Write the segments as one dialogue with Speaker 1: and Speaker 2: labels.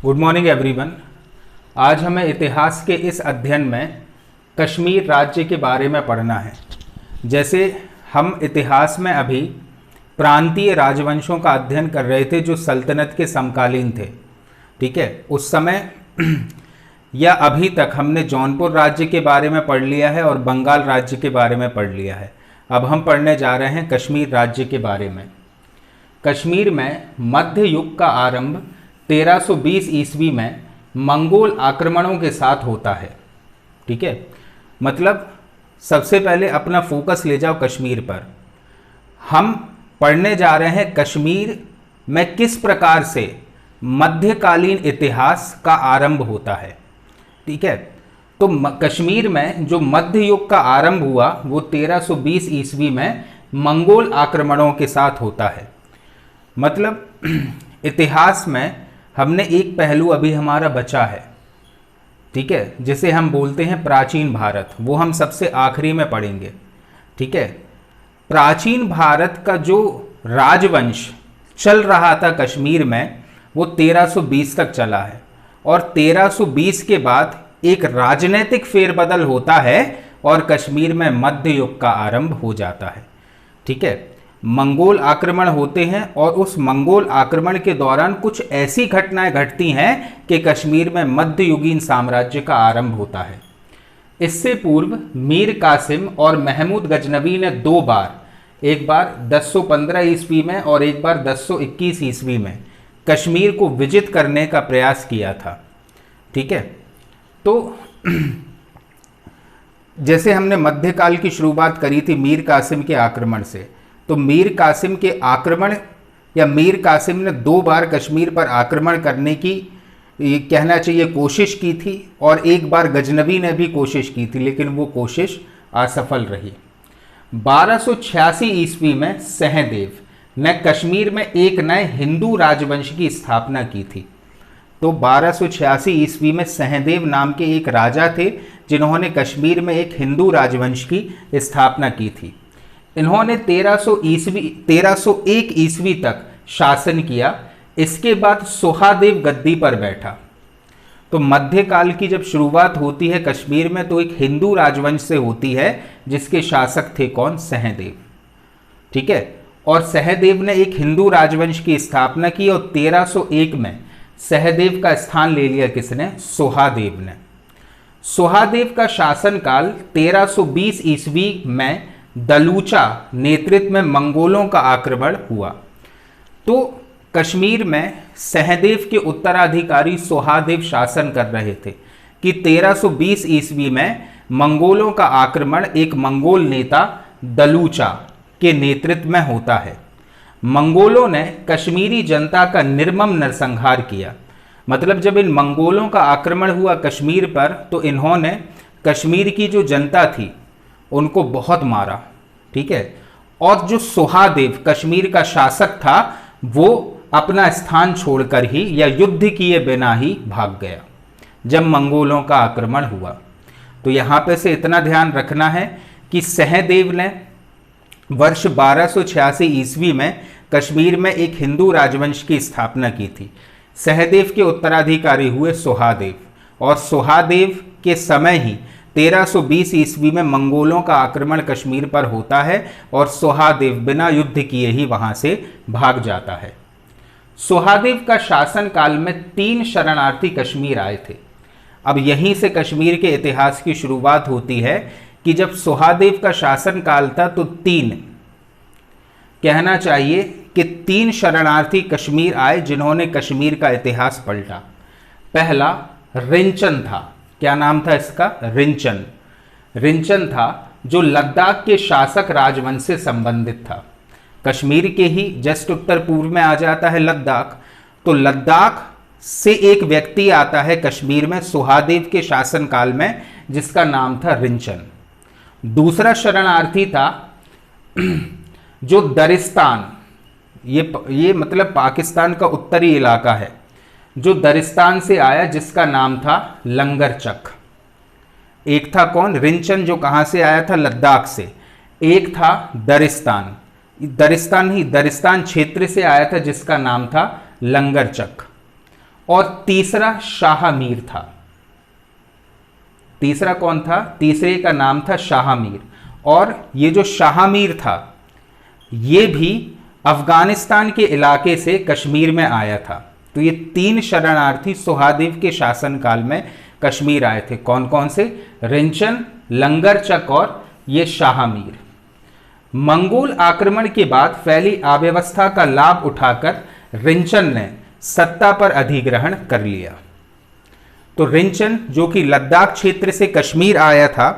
Speaker 1: Good morning everyone. आज हमें इतिहास के इस अध्ययन में कश्मीर राज्य के बारे में पढ़ना है। जैसे हम इतिहास में अभी प्रांतीय राजवंशों का अध्ययन कर रहे थे जो सल्तनत के समकालीन थे, ठीक है। उस समय या अभी तक हमने जौनपुर राज्य के बारे में पढ़ लिया है और बंगाल राज्य के बारे में पढ़ लिया है। अब हम पढ़ने जा रहे हैं कश्मीर राज्य के बारे में। कश्मीर में मध्य युग का आरंभ 1320 ईस्वी में मंगोल आक्रमणों के साथ होता है, ठीक है। मतलब सबसे पहले अपना फोकस ले जाओ कश्मीर पर। हम पढ़ने जा रहे हैं कश्मीर में किस प्रकार से मध्यकालीन इतिहास का आरंभ होता है, ठीक है। तो कश्मीर में जो मध्य युग का आरंभ हुआ वो 1320 ईस्वी में मंगोल आक्रमणों के साथ होता है। मतलब इतिहास में हमने एक पहलू अभी हमारा बचा है, ठीक है, जिसे हम बोलते हैं प्राचीन भारत। वो हम सबसे आखिरी में पढ़ेंगे, ठीक है। प्राचीन भारत का जो राजवंश चल रहा था कश्मीर में वो 1320 तक चला है और 1320 के बाद एक राजनीतिक फेरबदल होता है और कश्मीर में मध्य युग का आरंभ हो जाता है, ठीक है। मंगोल आक्रमण होते हैं और उस मंगोल आक्रमण के दौरान कुछ ऐसी घटनाएं घटती हैं कि कश्मीर में मध्ययुगीन साम्राज्य का आरंभ होता है। इससे पूर्व मीर कासिम और महमूद गजनवी ने दो बार, एक बार 1015 ईस्वी में और एक बार 1021 ईस्वी में कश्मीर को विजित करने का प्रयास किया था, ठीक है। तो जैसे हमने मध्यकाल की शुरुआत करी थी मीर कासिम के आक्रमण से, तो मीर कासिम के आक्रमण या मीर कासिम ने दो बार कश्मीर पर आक्रमण करने की कहना चाहिए कोशिश की थी और एक बार गजनवी ने भी कोशिश की थी, लेकिन वो कोशिश असफल रही। 1286 ईस्वी में सहदेव ने कश्मीर में एक नए हिंदू राजवंश की स्थापना की थी। तो 1286 ईस्वी में सहदेव नाम के एक राजा थे जिन्होंने कश्मीर में एक हिंदू राजवंश की स्थापना की थी। इन्होंने 1301 ईस्वी तक शासन किया। इसके बाद सुहादेव गद्दी पर बैठा। तो मध्यकाल की जब शुरुआत होती है कश्मीर में तो एक हिंदू राजवंश से होती है जिसके शासक थे कौन? सहदेव, ठीक है। और सहदेव ने एक हिंदू राजवंश की स्थापना की और 1301 में सहदेव का स्थान ले लिया किसने? सुहादेव ने। सुहादेव का शासनकाल 1320 ईस्वी में दलूचा नेतृत्व में मंगोलों का आक्रमण हुआ। तो कश्मीर में सहदेव के उत्तराधिकारी सुहादेव शासन कर रहे थे कि 1320 ईस्वी में मंगोलों का आक्रमण एक मंगोल नेता दलूचा के नेतृत्व में होता है। मंगोलों ने कश्मीरी जनता का निर्मम नरसंहार किया। मतलब जब इन मंगोलों का आक्रमण हुआ कश्मीर पर तो इन्होंने कश्मीर की जो जनता थी उनको बहुत मारा, ठीक है। और जो सुहादेव कश्मीर का शासक था वो अपना स्थान छोड़कर ही या युद्ध किए बिना ही भाग गया जब मंगोलों का आक्रमण हुआ। तो यहाँ पे से इतना ध्यान रखना है कि सहदेव ने वर्ष 1286 ईस्वी में कश्मीर में एक हिंदू राजवंश की स्थापना की थी। सहदेव के उत्तराधिकारी हुए सुहादेव और सुहादेव के समय ही 1320 ईस्वी में मंगोलों का आक्रमण कश्मीर पर होता है और सुहादेव बिना युद्ध किए ही वहां से भाग जाता है। सुहादेव का शासनकाल में 3 शरणार्थी कश्मीर आए थे। अब यहीं से कश्मीर के इतिहास की शुरुआत होती है कि जब सुहादेव का शासनकाल था तो 3 कहना चाहिए कि 3 शरणार्थी कश्मीर आए जिन्होंने कश्मीर का इतिहास पलटा। पहला रिंचन था। क्या नाम था इसका? रिंचन। रिंचन था जो लद्दाख के शासक राजवंश से संबंधित था। कश्मीर के ही जस्ट उत्तर पूर्व में आ जाता है लद्दाख। तो लद्दाख से एक व्यक्ति आता है कश्मीर में सुहादेव के शासनकाल में जिसका नाम था रिंचन। दूसरा शरणार्थी था जो दरिस्तान, ये मतलब पाकिस्तान का उत्तरी इलाका है, जो दरिस्तान से आया जिसका नाम था लंगरचक। एक था कौन? रिंचन, जो कहां से आया था? लद्दाख से। एक था दरिस्तान, दरिस्तान क्षेत्र से आया था जिसका नाम था लंगरचक। और तीसरा शाहमीर था। तीसरा कौन था? तीसरे का नाम था शाहमीर। और ये जो शाहमीर था ये भी अफगानिस्तान के इलाके से कश्मीर में आया था। तो ये 3 शरणार्थी सुहादेव के शासनकाल में कश्मीर आए थे। कौन कौन से? रिंचन, लंगरचक और ये शाहमीर। मंगोल आक्रमण के बाद फैली अव्यवस्था का लाभ उठाकर रिंचन ने सत्ता पर अधिग्रहण कर लिया। तो रिंचन जो कि लद्दाख क्षेत्र से कश्मीर आया था,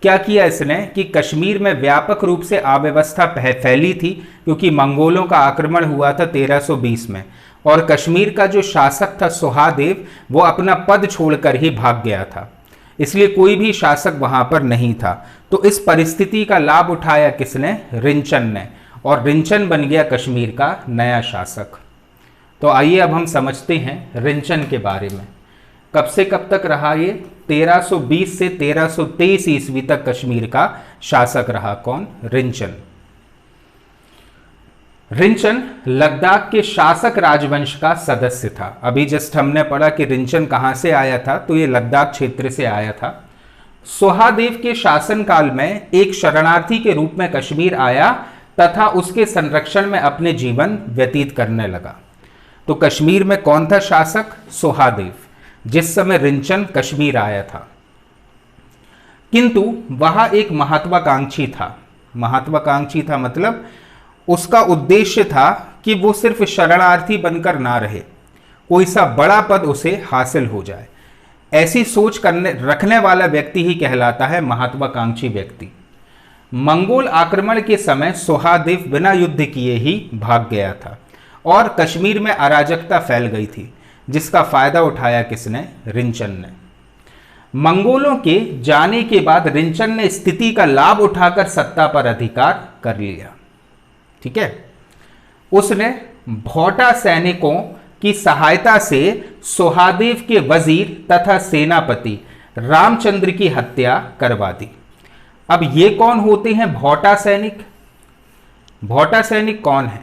Speaker 1: क्या किया इसने कि कश्मीर में व्यापक रूप से अव्यवस्था फैली थी, क्योंकि मंगोलों का आक्रमण हुआ था 1320 में, और कश्मीर का जो शासक था सुहादेव वो अपना पद छोड़कर ही भाग गया था, इसलिए कोई भी शासक वहां पर नहीं था। तो इस परिस्थिति का लाभ उठाया किसने? रिंचन ने, और रिंचन बन गया कश्मीर का नया शासक। तो आइए अब हम समझते हैं रिंचन के बारे में। कब से कब तक रहा ये? 1320 से 1323 ईस्वी तक कश्मीर का शासक रहा। कौन? रिंचन। रिंचन लद्दाख के शासक राजवंश का सदस्य था। अभी जस्ट हमने पढ़ा कि रिंचन कहां से आया था, तो ये लद्दाख क्षेत्र से आया था। सुहादेव के शासनकाल में एक शरणार्थी के रूप में कश्मीर आया तथा उसके संरक्षण में अपने जीवन व्यतीत करने लगा। तो कश्मीर में कौन था शासक? सुहादेव, जिस समय रिंचन कश्मीर आया था। किंतु वह एक महत्वाकांक्षी था। महत्वाकांक्षी था मतलब उसका उद्देश्य था कि वो सिर्फ शरणार्थी बनकर ना रहे, कोई सा बड़ा पद उसे हासिल हो जाए। ऐसी सोच रखने वाला व्यक्ति ही कहलाता है महत्वाकांक्षी व्यक्ति। मंगोल आक्रमण के समय सुहादेव बिना युद्ध किए ही भाग गया था और कश्मीर में अराजकता फैल गई थी, जिसका फायदा उठाया किसने? रिंचन ने। मंगोलों के जाने के बाद रिंचन ने स्थिति का लाभ उठाकर सत्ता पर अधिकार कर लिया। ठीक है, उसने भोटा सैनिकों की सहायता से सुहादेव के वजीर तथा सेनापति रामचंद्र की हत्या करवा दी। अब ये कौन होते हैं भोटा सैनिक? भोटा सैनिक कौन है?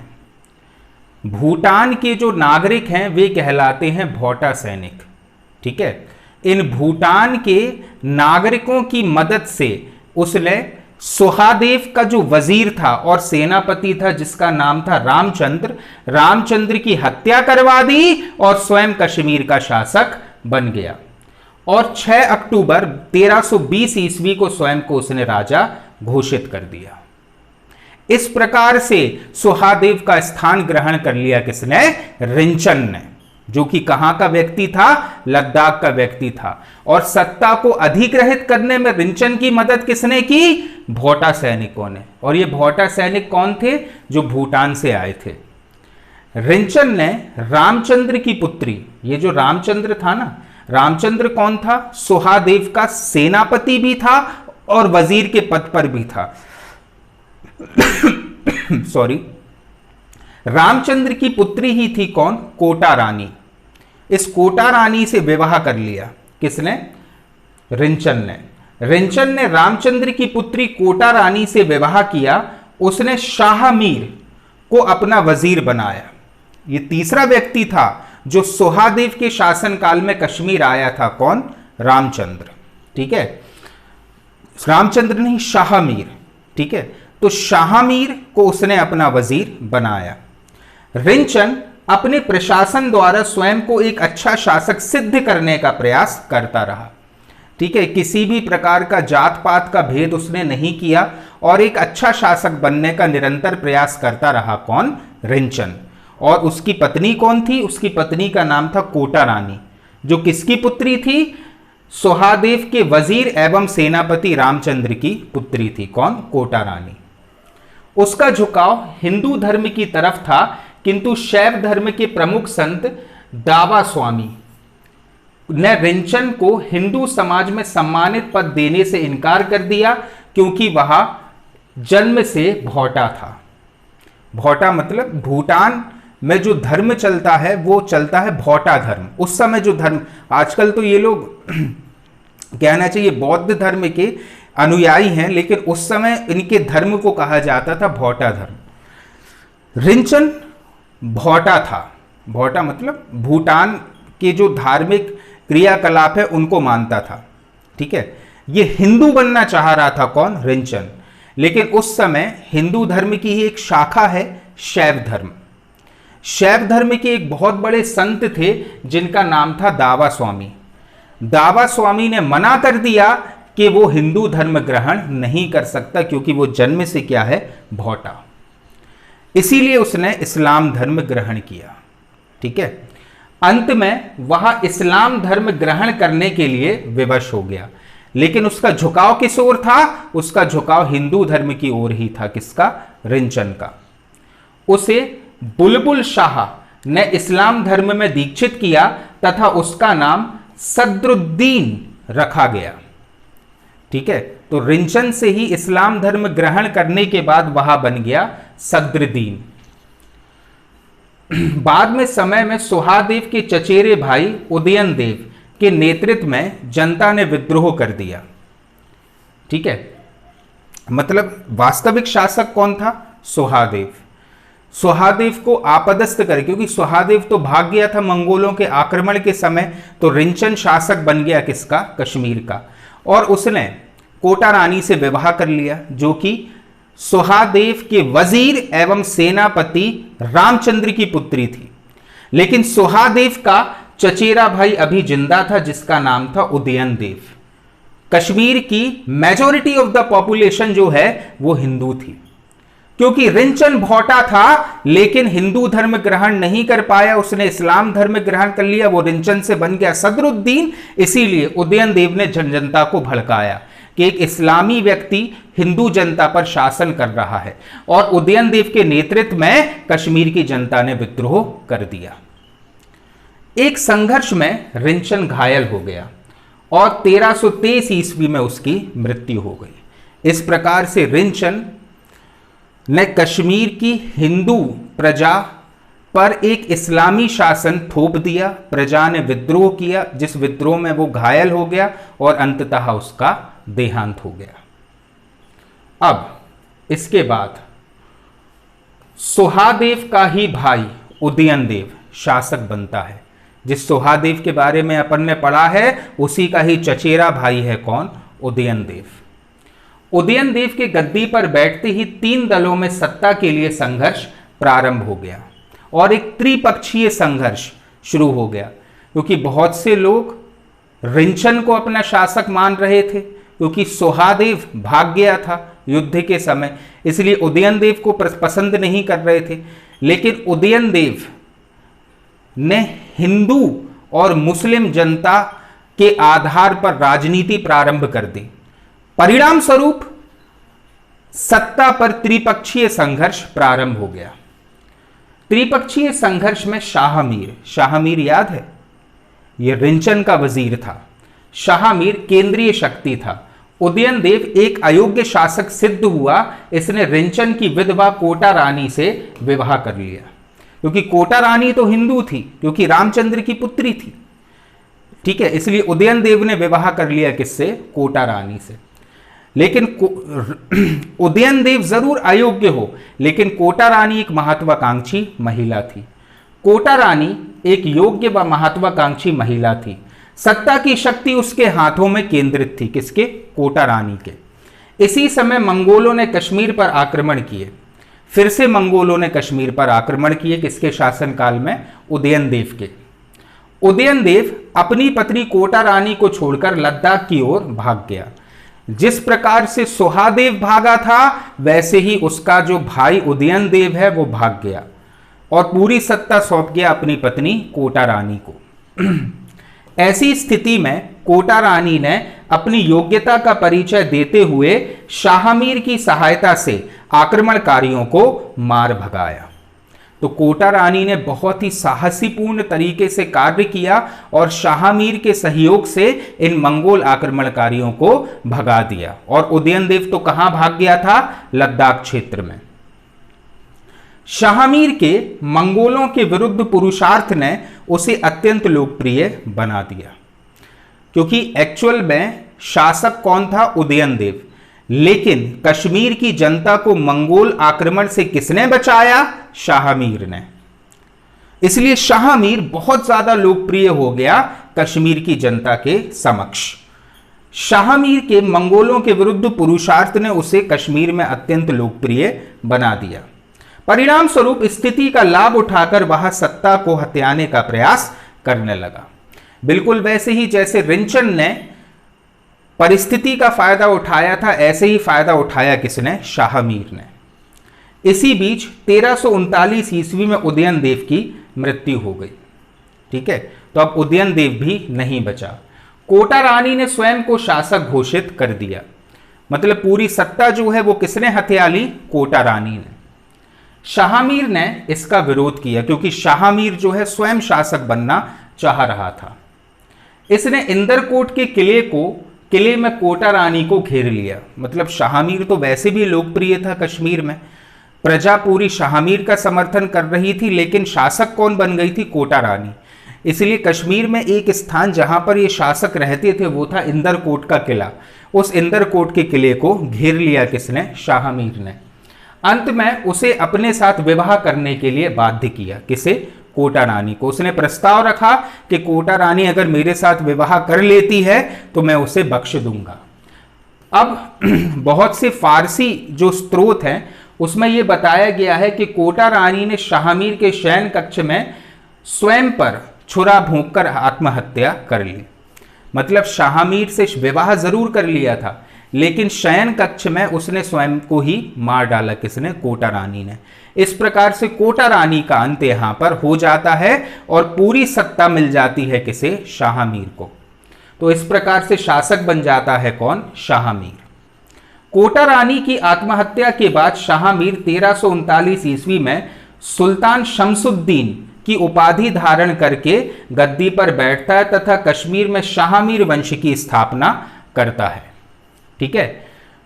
Speaker 1: भूटान के जो नागरिक हैं वे कहलाते हैं भोटा सैनिक। ठीक है, इन भूटान के नागरिकों की मदद से उसने सुहादेव का जो वजीर था और सेनापति था जिसका नाम था रामचंद्र की हत्या करवा दी और स्वयं कश्मीर का शासक बन गया। और 6 अक्टूबर 1320 ईस्वी को स्वयं को उसने राजा घोषित कर दिया। इस प्रकार से सुहादेव का स्थान ग्रहण कर लिया किसने? रिंचन ने, जो कि कहां का व्यक्ति था? लद्दाख का व्यक्ति था। और सत्ता को अधिग्रहित करने में रिंचन की मदद किसने की? भोटा सैनिकों ने। और ये भोटा सैनिक कौन थे? जो भूटान से आए थे। रिंचन ने रामचंद्र की पुत्री, ये जो रामचंद्र था ना, रामचंद्र कौन था? सुहादेव का सेनापति भी था और वजीर के पद पर भी था। सॉरी, रामचंद्र की पुत्री ही थी कौन? कोटा रानी। इस कोटा रानी से विवाह कर लिया किसने? रिंचन ने। रिंचन ने रामचंद्र की पुत्री कोटा रानी से विवाह किया। उसने शाहमीर को अपना वजीर बनाया। ये तीसरा व्यक्ति था जो सुहादेव के शासनकाल में कश्मीर आया था। कौन? रामचंद्र। ठीक है, रामचंद्र नहीं, शाहमीर। ठीक है, तो शाहमीर को उसने अपना वजीर बनाया। रिंचन अपने प्रशासन द्वारा स्वयं को एक अच्छा शासक सिद्ध करने का प्रयास करता रहा। ठीक है, किसी भी प्रकार का जात पात का भेद उसने नहीं किया और एक अच्छा शासक बनने का निरंतर प्रयास करता रहा। कौन? रिंचन। और उसकी पत्नी कौन थी? उसकी पत्नी का नाम था कोटा रानी, जो किसकी पुत्री थी? सुहादेव के वजीर एवं सेनापति रामचंद्र की पुत्री थी। कौन? कोटा रानी। उसका झुकाव हिंदू धर्म की तरफ था, किंतु शैव धर्म के प्रमुख संत दावा स्वामी ने रिंचन को हिंदू समाज में सम्मानित पद देने से इनकार कर दिया, क्योंकि वह जन्म से भोटा था। भोटा मतलब भूटान में जो धर्म चलता है वो चलता है भोटा धर्म। उस समय जो धर्म, आजकल तो ये लोग कहना चाहिए बौद्ध धर्म के अनुयायी हैं, लेकिन उस समय इनके धर्म को कहा जाता था भोटा धर्म। रिंचन भोटा था। भोटा मतलब भूटान के जो धार्मिक क्रियाकलाप है उनको मानता था। ठीक है, ये हिंदू बनना चाह रहा था कौन? रिंचन। लेकिन उस समय हिंदू धर्म की ही एक शाखा है शैव धर्म। शैव धर्म के एक बहुत बड़े संत थे जिनका नाम था दावा स्वामी। दावा स्वामी ने मना कर दिया कि वो हिंदू धर्म ग्रहण नहीं कर सकता, क्योंकि वो जन्म से क्या है? भोटा। इसीलिए उसने इस्लाम धर्म ग्रहण किया। ठीक है, अंत में वह इस्लाम धर्म ग्रहण करने के लिए विवश हो गया, लेकिन उसका झुकाव किस ओर था? उसका झुकाव हिंदू धर्म की ओर ही था। किसका? रिंचन का। उसे बुलबुल शाह ने इस्लाम धर्म में दीक्षित किया तथा उसका नाम सदरुद्दीन रखा गया। ठीक है, तो रिंचन से ही इस्लाम धर्म ग्रहण करने के बाद वह बन गया सदरुद्दीन। बाद में समय में सुहादेव के चचेरे भाई उदयन देव के नेतृत्व में जनता ने विद्रोह कर दिया। ठीक है, मतलब वास्तविक शासक कौन था? सुहादेव। सुहादेव को आपदस्थ कर, क्योंकि सुहादेव तो भाग गया था मंगोलों के आक्रमण के समय, तो रिंचन शासक बन गया किसका? कश्मीर का। और उसने कोटा रानी से विवाह कर लिया, जो कि सुहादेव के वजीर एवं सेनापति रामचंद्र की पुत्री थी। लेकिन सुहादेव का चचेरा भाई अभी जिंदा था, जिसका नाम था उदयन देव। कश्मीर की मेजॉरिटी ऑफ द पॉपुलेशन जो है वो हिंदू थी। क्योंकि रिंचन भोटा था लेकिन हिंदू धर्म ग्रहण नहीं कर पाया, उसने इस्लाम धर्म ग्रहण कर लिया, वो रिंचन से बन गया सदरुद्दीन। इसीलिए उदयन देव ने जनता को भड़काया कि एक इस्लामी व्यक्ति हिंदू जनता पर शासन कर रहा है, और उदयन देव के नेतृत्व में कश्मीर की जनता ने विद्रोह कर दिया। एक संघर्ष में रिंचन घायल हो गया और 1323 ईस्वी में उसकी मृत्यु हो गई। इस प्रकार से रिंचन ने कश्मीर की हिंदू प्रजा पर एक इस्लामी शासन थोप दिया। प्रजा ने विद्रोह किया, जिस विद्रोह में वो घायल हो गया और अंततः उसका देहांत हो गया। अब इसके बाद सुहादेव का ही भाई उदयन देव शासक बनता है। जिस सुहादेव के बारे में अपन ने पढ़ा है उसी का ही चचेरा भाई है कौन? उदयन देव। उदयन देव के गद्दी पर बैठते ही 3 दलों में सत्ता के लिए संघर्ष प्रारंभ हो गया और एक त्रिपक्षीय संघर्ष शुरू हो गया, क्योंकि बहुत से लोग रिंचन को अपना शासक मान रहे थे, क्योंकि सुहादेव भाग गया था युद्ध के समय, इसलिए उदयन देव को पसंद नहीं कर रहे थे। लेकिन उदयन देव ने हिंदू और मुस्लिम जनता के आधार पर राजनीति प्रारंभ कर दी। परिणाम स्वरूप सत्ता पर त्रिपक्षीय संघर्ष प्रारंभ हो गया। त्रिपक्षीय संघर्ष में शाहमीर याद है? यह रिंचन का वजीर था। शाहमीर केंद्रीय शक्ति था। उदयन देव एक अयोग्य शासक सिद्ध हुआ। इसने रिंचन की विधवा कोटा रानी से विवाह कर लिया, क्योंकि कोटा रानी तो हिंदू थी, क्योंकि रामचंद्र की पुत्री थी। ठीक है, इसलिए उदयन देव ने विवाह कर लिया किससे? कोटा रानी से। लेकिन उदयन देव जरूर अयोग्य हो, लेकिन कोटा रानी एक महत्वाकांक्षी महिला थी। कोटा रानी एक योग्य व महत्वाकांक्षी महिला थी। सत्ता की शक्ति उसके हाथों में केंद्रित थी। किसके? कोटा रानी के। इसी समय मंगोलों ने कश्मीर पर आक्रमण किए। फिर से मंगोलों ने कश्मीर पर आक्रमण किए। किसके शासनकाल में? उदयन देव के। उदयन देव अपनी पत्नी कोटा रानी को छोड़कर लद्दाख की ओर भाग गया। जिस प्रकार से सुहादेव भागा था, वैसे ही उसका जो भाई उदयन देव है वो भाग गया और पूरी सत्ता सौंप गया अपनी पत्नी कोटा रानी को। ऐसी स्थिति में कोटा रानी ने अपनी योग्यता का परिचय देते हुए शाहमीर की सहायता से आक्रमणकारियों को मार भगाया। तो कोटा रानी ने बहुत ही साहसीपूर्ण तरीके से कार्य किया और शाहमीर के सहयोग से इन मंगोल आक्रमणकारियों को भगा दिया। और उदयन देव तो कहां भाग गया था? लद्दाख क्षेत्र में। शाहमीर के मंगोलों के विरुद्ध पुरुषार्थ ने उसे अत्यंत लोकप्रिय बना दिया, क्योंकि एक्चुअल में शासक कौन था? उदयन देव। लेकिन कश्मीर की जनता को मंगोल आक्रमण से किसने बचाया? शाहमीर ने। इसलिए शाह मीर बहुत ज्यादा लोकप्रिय हो गया कश्मीर की जनता के समक्ष। शाह मीर के मंगोलों के विरुद्ध पुरुषार्थ ने उसे कश्मीर में अत्यंत लोकप्रिय बना दिया। परिणाम स्वरूप स्थिति का लाभ उठाकर वह सत्ता को हथियाने का प्रयास करने लगा। बिल्कुल वैसे ही जैसे रिंचन ने परिस्थिति का फायदा उठाया था, ऐसे ही फायदा उठाया किसने? शाह मीर ने। इसी बीच 1339 ईस्वी में उदयन देव की मृत्यु हो गई। ठीक है, तो अब उदयन देव भी नहीं बचा। कोटा रानी ने स्वयं को शासक घोषित कर दिया। मतलब पूरी सत्ता जो है वो किसने हथिया ली? कोटा रानी ने। शाह मीर ने इसका विरोध किया क्योंकि शाह मीर जो है स्वयं शासक बनना चाह रहा था। इसने इंदरकोट के किले में कोटा रानी को घेर लिया। मतलब शाह मीर तो वैसे भी लोकप्रिय था कश्मीर में, प्रजा पूरी शाह मीर का समर्थन कर रही थी, लेकिन शासक कौन बन गई थी? कोटा रानी। इसलिए कश्मीर में एक स्थान जहां पर ये शासक रहते थे वो था इंदरकोट का किला। उस इंदरकोट के किले को घेर लिया किसने? शाह मीर ने। अंत में उसे अपने साथ विवाह करने के लिए बाध्य किया। किसे? कोटा रानी को। उसने प्रस्ताव रखा कि कोटा रानी अगर मेरे साथ विवाह कर लेती है तो मैं उसे बख्श दूंगा। अब बहुत से फारसी जो स्रोत हैं उसमें यह बताया गया है कि कोटा रानी ने शाह मीर के शयन कक्ष में स्वयं पर छुरा भोंककर आत्महत्या कर ली। मतलब शाह मीर से विवाह जरूर कर लिया था, लेकिन शयन कक्ष में उसने स्वयं को ही मार डाला। किसने? कोटा रानी ने। इस प्रकार से कोटा रानी का अंत यहां पर हो जाता है और पूरी सत्ता मिल जाती है किसे? शाह मीर को। तो इस प्रकार से शासक बन जाता है कौन? शाह मीर। कोटा रानी की आत्महत्या के बाद शाह मीर 1339 ईस्वी में सुल्तान शमसुद्दीन की उपाधि धारण करके गद्दी पर बैठता है तथा कश्मीर में शाह मीर वंश की स्थापना करता है। ठीक है,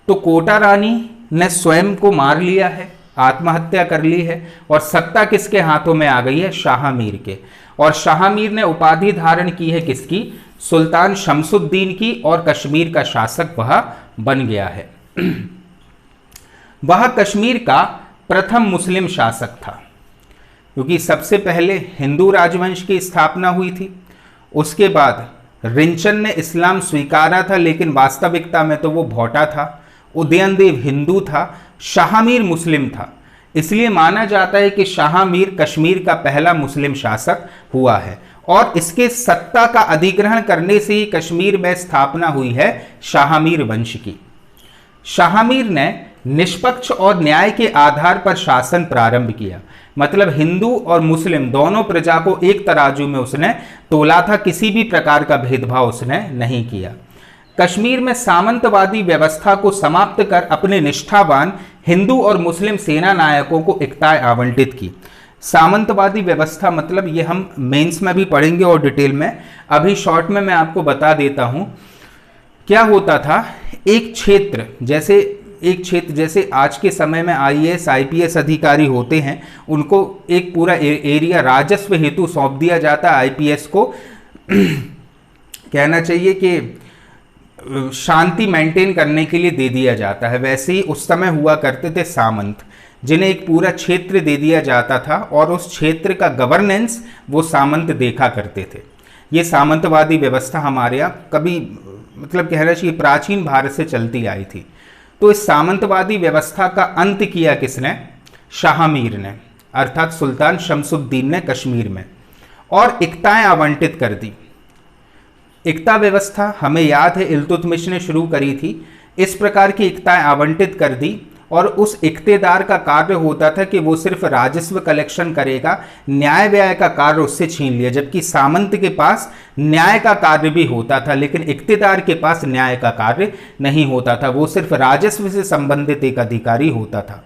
Speaker 1: तो कोटा रानी ने स्वयं को मार लिया है, आत्महत्या कर ली है, और सत्ता किसके हाथों में आ गई है? शाह मीर के। और शाह मीर ने उपाधि धारण की है किसकी? सुल्तान शमसुद्दीन की, और कश्मीर का शासक वह बन गया है। वह कश्मीर का प्रथम मुस्लिम शासक था, क्योंकि सबसे पहले हिंदू राजवंश की स्थापना हुई थी। उसके बाद रिंचन ने इस्लाम स्वीकारा था, लेकिन वास्तविकता में तो वो भोटा था। उदयन देव हिंदू था, शाह मीर मुस्लिम था। इसलिए माना जाता है कि शाह मीर कश्मीर का पहला मुस्लिम शासक हुआ है, और इसके सत्ता का अधिग्रहण करने से ही कश्मीर में स्थापना हुई है शाह मीर वंश की। शाह मीर ने निष्पक्ष और न्याय के आधार पर शासन प्रारंभ किया। मतलब हिंदू और मुस्लिम दोनों प्रजा को एक तराजू में उसने तोला था, किसी भी प्रकार का भेदभाव उसने नहीं किया। कश्मीर में सामंतवादी व्यवस्था को समाप्त कर अपने निष्ठावान हिंदू और मुस्लिम सेना नायकों को एकताएं आवंटित की। सामंतवादी व्यवस्था मतलब ये हम मेंस में भी पढ़ेंगे और डिटेल में, अभी शॉर्ट में मैं आपको बता देता हूं क्या होता था। एक क्षेत्र जैसे आज के समय में आईएएस आईपीएस अधिकारी होते हैं, उनको एक पूरा एरिया राजस्व हेतु सौंप दिया जाता है। आईपीएस को कहना चाहिए कि शांति मेंटेन करने के लिए दे दिया जाता है। वैसे ही उस समय हुआ करते थे सामंत, जिन्हें एक पूरा क्षेत्र दे दिया जाता था और उस क्षेत्र का गवर्नेंस वो सामंत देखा करते थे। ये सामंतवादी व्यवस्था हमारे यहाँ कभी मतलब कहना चाहिए प्राचीन भारत से चलती आई थी। तो इस सामंतवादी व्यवस्था का अंत किया किसने? शाह मीर ने, अर्थात सुल्तान शमसुद्दीन ने कश्मीर में, और एकताएं आवंटित कर दी। एकता व्यवस्था हमें याद है इल्तुतमिश ने शुरू करी थी। इस प्रकार की एकताएं आवंटित कर दी, और उस इख्तेदार का कार्य होता था कि वो सिर्फ राजस्व कलेक्शन करेगा, न्याय व्याय का कार्य उससे छीन लिया। जबकि सामंत के पास न्याय का कार्य भी होता था, लेकिन इख्तेदार के पास न्याय का कार्य नहीं होता था, वो सिर्फ राजस्व से संबंधित एक अधिकारी होता था।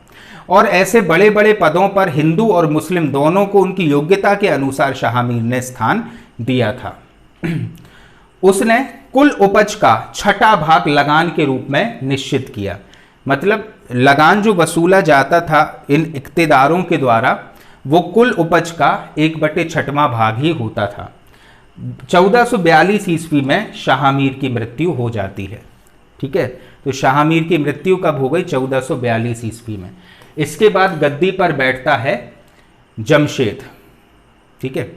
Speaker 1: और ऐसे बड़े बड़े पदों पर हिंदू और मुस्लिम दोनों को उनकी योग्यता के अनुसार शाह मीर ने स्थान दिया था। उसने कुल उपज का 6वां भाग लगान के रूप में निश्चित किया। मतलब लगान जो वसूला जाता था इन इख्तेदारों के द्वारा, वो कुल उपज का 1/6वां भाग ही होता था। 1442 ईस्वी में शाह मीर की मृत्यु हो जाती है। ठीक है, तो शाह मीर की मृत्यु कब हो गई? 1442 ईस्वी में। इसके बाद गद्दी पर बैठता है जमशेद। ठीक है।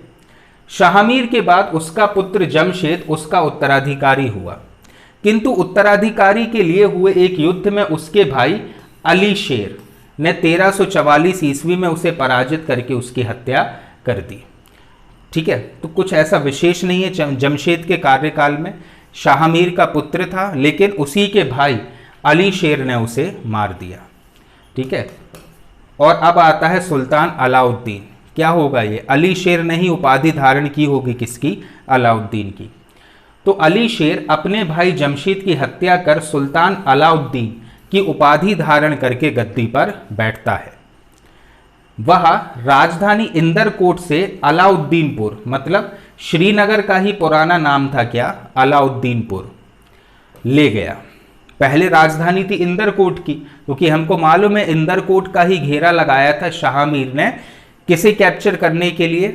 Speaker 1: शाहमीर के बाद उसका पुत्र जमशेद उसका उत्तराधिकारी हुआ, किंतु उत्तराधिकारी के लिए हुए एक युद्ध में उसके भाई अली शेर ने 1344 ईस्वी में उसे पराजित करके उसकी हत्या कर दी। ठीक है, तो कुछ ऐसा विशेष नहीं है जमशेद के कार्यकाल में। शाहमीर का पुत्र था, लेकिन उसी के भाई अली शेर ने उसे मार दिया। ठीक है, और अब आता है सुल्तान अलाउद्दीन। क्या होगा ये? अली शेर ने ही उपाधि धारण की होगी, किसकी? अलाउद्दीन की। तो अली शेर अपने भाई जमशेद की हत्या कर सुल्तान अलाउद्दीन की उपाधि धारण करके गद्दी पर बैठता है। वह राजधानी इंदरकोट से अलाउद्दीनपुर, मतलब श्रीनगर का ही पुराना नाम था क्या? अलाउद्दीनपुर, ले गया। पहले राजधानी थी इंदरकोट की, क्योंकि हमको मालूम है इंदरकोट का ही घेरा लगाया था शाहमीर ने, किसे कैप्चर करने के लिए?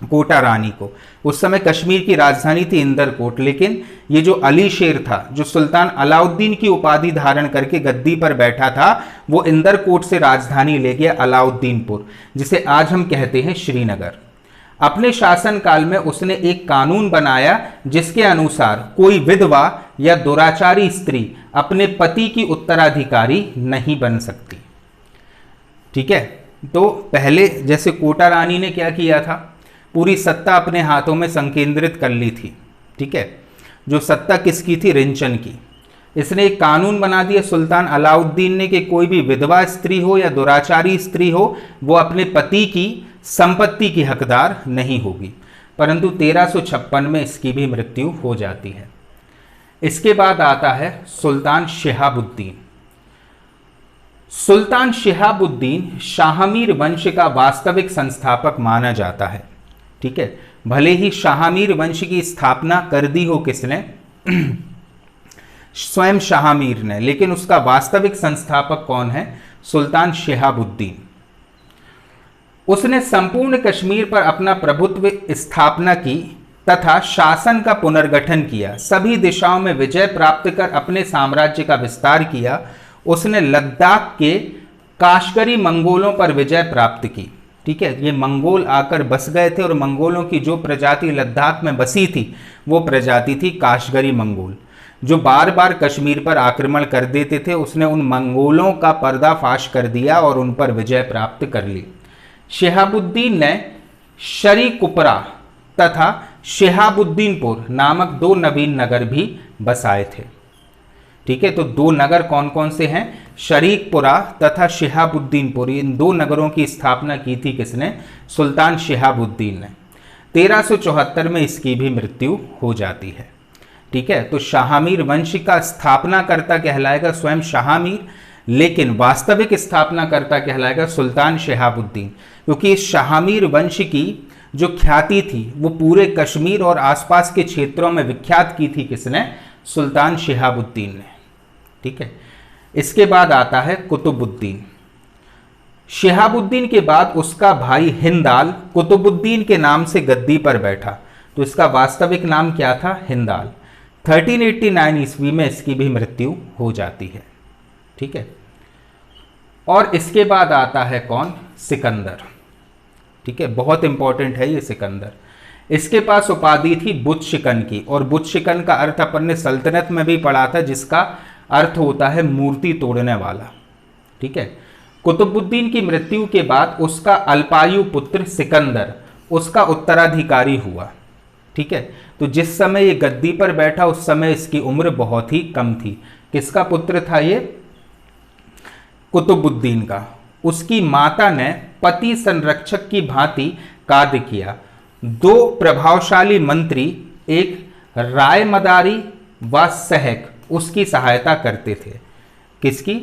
Speaker 1: कोटा रानी को। उस समय कश्मीर की राजधानी थी इंदरकोट, लेकिन ये जो अली शेर था, जो सुल्तान अलाउद्दीन की उपाधि धारण करके गद्दी पर बैठा था, वो इंदरकोट से राजधानी ले गया अलाउद्दीनपुर, जिसे आज हम कहते हैं श्रीनगर। अपने शासनकाल में उसने एक कानून बनाया जिसके अनुसार कोई विधवा या दुराचारी स्त्री अपने पति की उत्तराधिकारी नहीं बन सकती। ठीक है, तो पहले जैसे कोटा रानी ने क्या किया था, पूरी सत्ता अपने हाथों में संकेंद्रित कर ली थी। ठीक है, जो सत्ता किसकी थी? रिंचन की। इसने एक कानून बना दिया सुल्तान अलाउद्दीन ने कि कोई भी विधवा स्त्री हो या दुराचारी स्त्री हो, वो अपने पति की संपत्ति की हकदार नहीं होगी। परंतु 1356 में इसकी भी मृत्यु हो जाती है। इसके बाद आता है सुल्तान शिहाबुद्दीन। सुल्तान शिहाबुद्दीन शाहमीर वंश का वास्तविक संस्थापक माना जाता है। ठीक है, भले ही शाहमीर वंश की स्थापना कर दी हो किसने? स्वयं शाहमीर ने, लेकिन उसका वास्तविक संस्थापक कौन है? सुल्तान शिहाबुद्दीन। उसने संपूर्ण कश्मीर पर अपना प्रभुत्व स्थापना की तथा शासन का पुनर्गठन किया, सभी दिशाओं में विजय प्राप्त कर अपने साम्राज्य का विस्तार किया। उसने लद्दाख के काशगरी मंगोलों पर विजय प्राप्त की। ठीक है, ये मंगोल आकर बस गए थे और मंगोलों की जो प्रजाति लद्दाख में बसी थी वो प्रजाति थी काशगरी मंगोल, जो बार बार कश्मीर पर आक्रमण कर देते थे। उसने उन मंगोलों का पर्दाफाश कर दिया और उन पर विजय प्राप्त कर ली। शिहाबुद्दीन ने शरीकुपरा तथा शिहाबुद्दीनपुर नामक दो नवीन नगर भी बसाए थे। ठीक है, तो दो नगर कौन कौन से हैं? शरीकपुरा तथा शिहाबुद्दीनपुर। इन दो नगरों की स्थापना की थी किसने? सुल्तान शिहाबुद्दीन ने। 1374 में इसकी भी मृत्यु हो जाती है। ठीक है, तो शाहमीर वंश का स्थापनाकर्ता कहलाएगा स्वयं शाहमीर, लेकिन वास्तविक स्थापनाकर्ता कहलाएगा सुल्तान शिहाबुद्दीन, क्योंकि इस शाहमीर वंश की जो ख्याति थी वो पूरे कश्मीर और आसपास के क्षेत्रों में विख्यात की थी किसने? सुल्तान शिहाबुद्दीन ने। ठीक है, इसके बाद आता है कुतुबुद्दीन। शिहाबुद्दीन के बाद उसका भाई हिंदाल कुतुबुद्दीन के नाम से गद्दी पर बैठा, तो इसका वास्तविक नाम क्या था? हिंदाल। 1389 ईस्वी में इसकी भी मृत्यु हो जाती है। ठीक है, और इसके बाद आता है कौन? सिकंदर। ठीक है, बहुत इंपॉर्टेंट है ये सिकंदर। इसके पास उपाधि थी बुत शिकन की, और बुत शिकन का अर्थ अपन ने सल्तनत में भी पढ़ा था, जिसका अर्थ होता है मूर्ति तोड़ने वाला। ठीक है, कुतुबुद्दीन की मृत्यु के बाद उसका अल्पायु पुत्र सिकंदर उसका उत्तराधिकारी हुआ। ठीक है, तो जिस समय ये गद्दी पर बैठा उस समय इसकी उम्र बहुत ही कम थी। किसका पुत्र था ये? कुतुबुद्दीन का। उसकी माता ने पति संरक्षक की भांति कार्य किया। दो प्रभावशाली मंत्री, एक राय मदारी व सहक, उसकी सहायता करते थे। किसकी?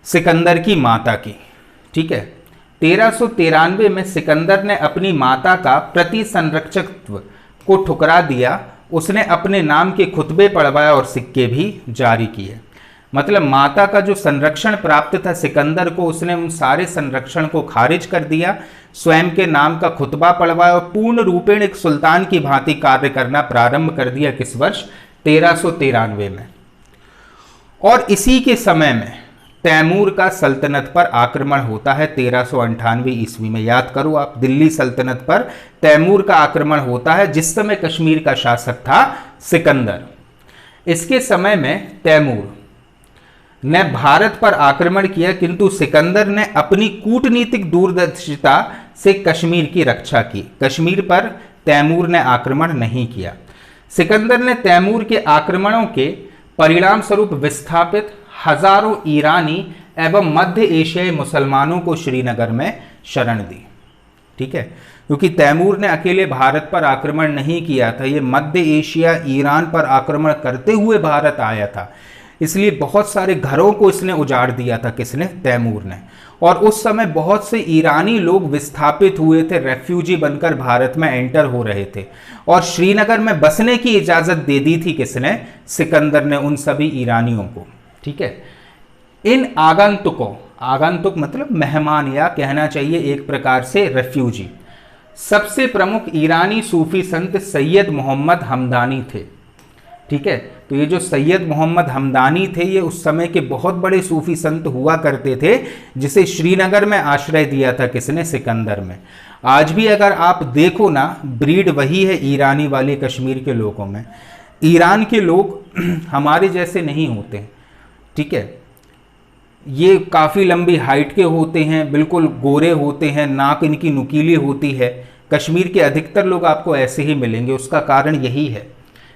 Speaker 1: सिकंदर की माता की। ठीक है, 1393 में सिकंदर ने अपनी माता का प्रति संरक्षकत्व को ठुकरा दिया। उसने अपने नाम के खुतबे पढ़वाए और सिक्के भी जारी किए। मतलब माता का जो संरक्षण प्राप्त था सिकंदर को, उसने उन सारे संरक्षण को खारिज कर दिया, स्वयं के नाम का खुतबा पढ़वाया और पूर्ण रूपेण एक सुल्तान की भांति कार्य करना प्रारंभ कर दिया। किस वर्ष? 1393 में। और इसी के समय में तैमूर का सल्तनत पर आक्रमण होता है 1398 ईस्वी में। याद करो आप, दिल्ली सल्तनत पर तैमूर का आक्रमण होता है, जिस समय कश्मीर का शासक था सिकंदर। इसके समय में तैमूर ने भारत पर आक्रमण किया, किंतु सिकंदर ने अपनी कूटनीतिक दूरदर्शिता से कश्मीर की रक्षा की। कश्मीर पर तैमूर ने आक्रमण नहीं किया। सिकंदर ने तैमूर के आक्रमणों के परिणाम स्वरूप विस्थापित हजारों ईरानी एवं मध्य एशियाई मुसलमानों को श्रीनगर में शरण दी। ठीक है, क्योंकि तैमूर ने अकेले भारत पर आक्रमण नहीं किया था, ये मध्य एशिया ईरान पर आक्रमण करते हुए भारत आया था, इसलिए बहुत सारे घरों को इसने उजाड़ दिया था। किसने? तैमूर ने। और उस समय बहुत से ईरानी लोग विस्थापित हुए थे, रेफ्यूजी बनकर भारत में एंटर हो रहे थे, और श्रीनगर में बसने की इजाजत दे दी थी किसने? सिकंदर ने उन सभी ईरानियों को। ठीक है, इन आगंतुकों, आगंतुक मतलब मेहमान, या कहना चाहिए एक प्रकार से रेफ्यूजी, सबसे प्रमुख ईरानी सूफी संत सैयद मोहम्मद हमदानी थे। ठीक है, तो ये जो सैयद मोहम्मद हमदानी थे, ये उस समय के बहुत बड़े सूफी संत हुआ करते थे, जिसे श्रीनगर में आश्रय दिया था किसने? सिकंदर में। आज भी अगर आप देखो ना, ब्रीड वही है ईरानी वाले कश्मीर के लोगों में। ईरान के लोग हमारे जैसे नहीं होते। ठीक है, ये काफ़ी लंबी हाइट के होते हैं, बिल्कुल गोरे होते हैं, नाक इनकी नुकीली होती है। कश्मीर के अधिकतर लोग आपको ऐसे ही मिलेंगे। उसका कारण यही है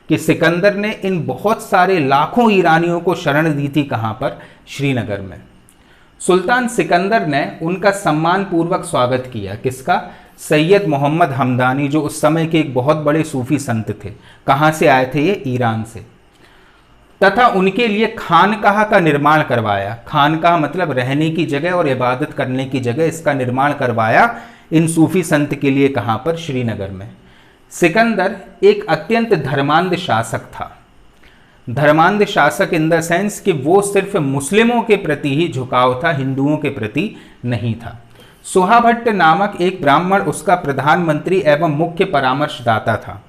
Speaker 1: कि सिकंदर ने इन बहुत सारे लाखों ईरानियों को शरण दी थी। कहाँ पर? श्रीनगर में। सुल्तान सिकंदर ने उनका सम्मान पूर्वक स्वागत किया। किसका? सैयद मोहम्मद हमदानी, जो उस समय के एक बहुत बड़े सूफी संत थे। कहाँ से आए थे ये? ईरान से। तथा उनके लिए खानकाह का निर्माण करवाया। खानकाह मतलब रहने की जगह और इबादत करने की जगह, इसका निर्माण करवाया इन सूफी संत के लिए। कहाँ पर? श्रीनगर में। सिकंदर एक अत्यंत धर्मांध शासक था। धर्मांध शासक इन द सेंस कि वो सिर्फ मुस्लिमों के प्रति ही झुकाव था, हिंदुओं के प्रति नहीं था। सोहाभट्ट नामक एक ब्राह्मण उसका प्रधानमंत्री एवं मुख्य परामर्शदाता था।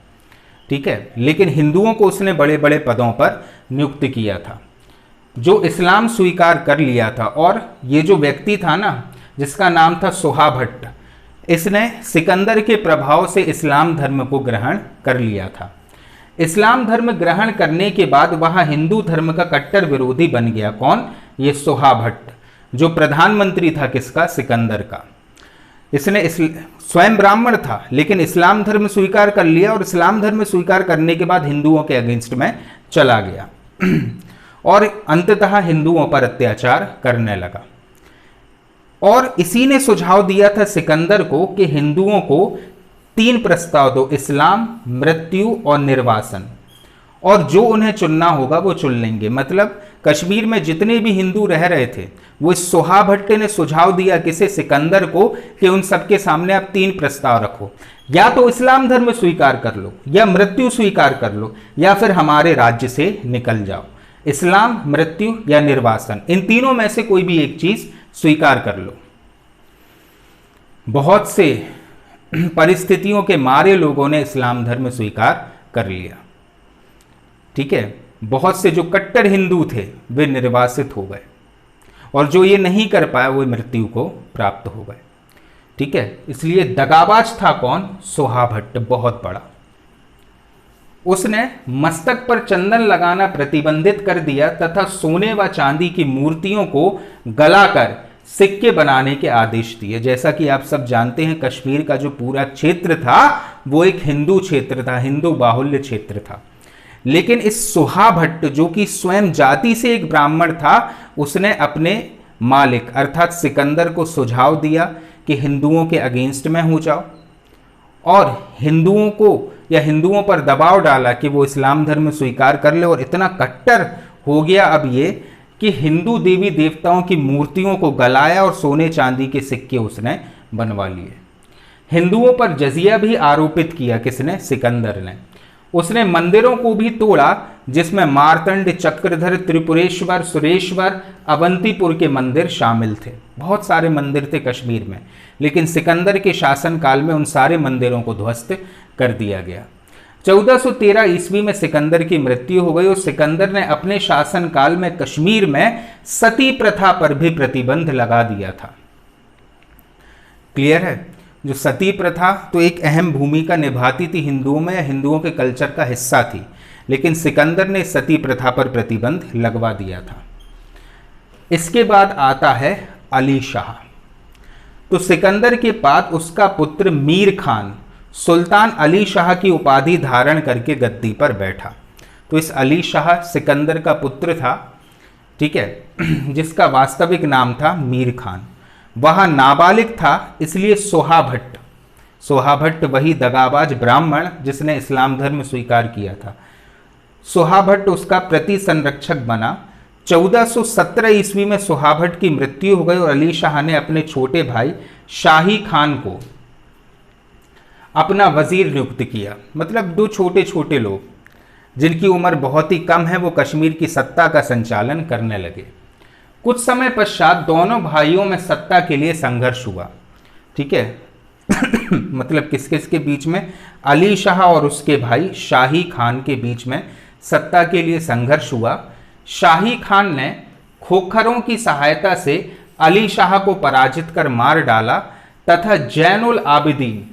Speaker 1: ठीक है, लेकिन हिंदुओं को उसने बड़े बड़े पदों पर नियुक्त किया था, जो इस्लाम स्वीकार कर लिया था। और ये जो व्यक्ति था ना, जिसका नाम था सोहाभट्ट, इसने सिकंदर के प्रभाव से इस्लाम धर्म को ग्रहण कर लिया था। इस्लाम धर्म ग्रहण करने के बाद वह हिंदू धर्म का कट्टर विरोधी बन गया। कौन? ये सोहाभट्ट, जो प्रधानमंत्री था किसका? सिकंदर का। इसने स्वयं ब्राह्मण था, लेकिन इस्लाम धर्म स्वीकार कर लिया, और इस्लाम धर्म स्वीकार करने के बाद हिंदुओं के अगेंस्ट में चला गया और अंततः हिंदुओं पर अत्याचार करने लगा। और इसी ने सुझाव दिया था सिकंदर को कि हिंदुओं को 3 प्रस्ताव दो: इस्लाम, मृत्यु और निर्वासन, और जो उन्हें चुनना होगा वो चुन लेंगे। मतलब कश्मीर में जितने भी हिंदू रह रहे थे, वो इस सोहाभट्ट ने सुझाव दिया किसे? सिकंदर को, कि उन सबके सामने आप 3 प्रस्ताव रखो, या तो इस्लाम धर्म स्वीकार कर लो, या मृत्यु स्वीकार कर लो, या फिर हमारे राज्य से निकल जाओ। इस्लाम, मृत्यु या निर्वासन, इन तीनों में से कोई भी एक चीज स्वीकार कर लो। बहुत से परिस्थितियों के मारे लोगों ने इस्लाम धर्म स्वीकार कर लिया। ठीक है, बहुत से जो कट्टर हिंदू थे वे निर्वासित हो गए, और जो ये नहीं कर पाए वो मृत्यु को प्राप्त हो गए। ठीक है, इसलिए दगाबाज था कौन? सोहाभट्ट, बहुत बड़ा। उसने मस्तक पर चंदन लगाना प्रतिबंधित कर दिया तथा सोने व चांदी की मूर्तियों को गलाकर सिक्के बनाने के आदेश दिए। जैसा कि आप सब जानते हैं, कश्मीर का जो पूरा क्षेत्र था वो एक हिंदू क्षेत्र था, हिंदू बाहुल्य क्षेत्र था। लेकिन इस सोहाभट्ट, जो कि स्वयं जाति से एक ब्राह्मण था, उसने अपने मालिक अर्थात सिकंदर को सुझाव दिया कि हिंदुओं के अगेंस्ट में हो जाओ, और हिंदुओं को या हिंदुओं पर दबाव डाला कि वो इस्लाम धर्म स्वीकार कर ले। और इतना कट्टर हो गया अब ये कि हिंदू देवी देवताओं की मूर्तियों को गलाया और सोने चांदी के सिक्के उसने बनवा लिए। हिंदुओं पर जजिया भी आरोपित किया। किसने? सिकंदर ने। उसने मंदिरों को भी तोड़ा, जिसमें मार्तंड, चक्रधर, त्रिपुरेश्वर, सुरेश्वर, अवंतीपुर के मंदिर शामिल थे। बहुत सारे मंदिर थे कश्मीर में, लेकिन सिकंदर के शासनकाल में उन सारे मंदिरों को ध्वस्त कर दिया गया। 1413 ईस्वी में सिकंदर की मृत्यु हो गई और सिकंदर ने अपने शासनकाल में कश्मीर में सती प्रथा पर भी प्रतिबंध लगा दिया था। क्लियर है? जो सती प्रथा तो एक अहम भूमिका निभाती थी हिंदुओं में, या हिंदुओं के कल्चर का हिस्सा थी, लेकिन सिकंदर ने सती प्रथा पर प्रतिबंध लगवा दिया था। इसके बाद आता है अली शाह। तो सिकंदर के बाद उसका पुत्र मीर खान सुल्तान अली शाह की उपाधि धारण करके गद्दी पर बैठा। तो इस अली शाह सिकंदर का पुत्र था, ठीक है, जिसका वास्तविक नाम था मीर खान। वह नाबालिग था, इसलिए सोहाभट्ट वही दगाबाज ब्राह्मण जिसने इस्लाम धर्म स्वीकार किया था, सोहाभट्ट उसका प्रति संरक्षक बना। 1417 ईस्वी में सोहाभट्ट की मृत्यु हो गई और अली शाह ने अपने छोटे भाई शाही खान को अपना वजीर नियुक्त किया। मतलब दो छोटे छोटे लोग जिनकी उम्र बहुत ही कम है, वो कश्मीर की सत्ता का संचालन करने लगे। कुछ समय पश्चात दोनों भाइयों में सत्ता के लिए संघर्ष हुआ, ठीक है। मतलब किस किस के बीच में? अली शाह और उसके भाई शाही खान के बीच में सत्ता के लिए संघर्ष हुआ। शाही खान ने खोखरों की सहायता से अली शाह को पराजित कर मार डाला तथा जैनुल आबिदीन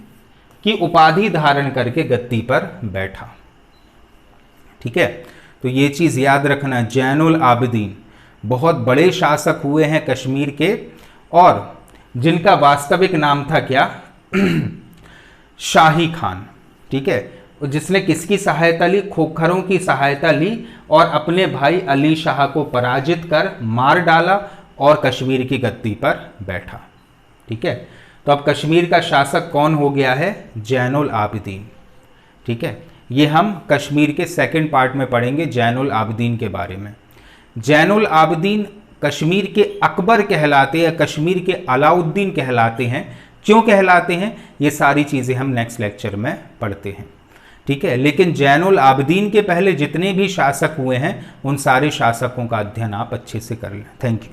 Speaker 1: की उपाधि धारण करके गद्दी पर बैठा, ठीक है। तो ये चीज याद रखना, जैनुल आबिदीन बहुत बड़े शासक हुए हैं कश्मीर के, और जिनका वास्तविक नाम था क्या? शाही खान, ठीक है। जिसने किसकी सहायता ली? खोखरों की सहायता ली और अपने भाई अली शाह को पराजित कर मार डाला और कश्मीर की गद्दी पर बैठा, ठीक है। तो अब कश्मीर का शासक कौन हो गया है? जैनुल आबिदीन, ठीक है। ये हम कश्मीर के सेकंड पार्ट में पढ़ेंगे जैनुल आबिदीन के बारे में। जैनुल आबिदीन कश्मीर के अकबर कहलाते हैं, कश्मीर के अलाउद्दीन कहलाते हैं। क्यों कहलाते हैं? ये सारी चीज़ें हम नेक्स्ट लेक्चर में पढ़ते हैं, ठीक है। लेकिन जैनुल आबिदीन के पहले जितने भी शासक हुए हैं उन सारे शासकों का अध्ययन आप अच्छे से कर लें। Thank you.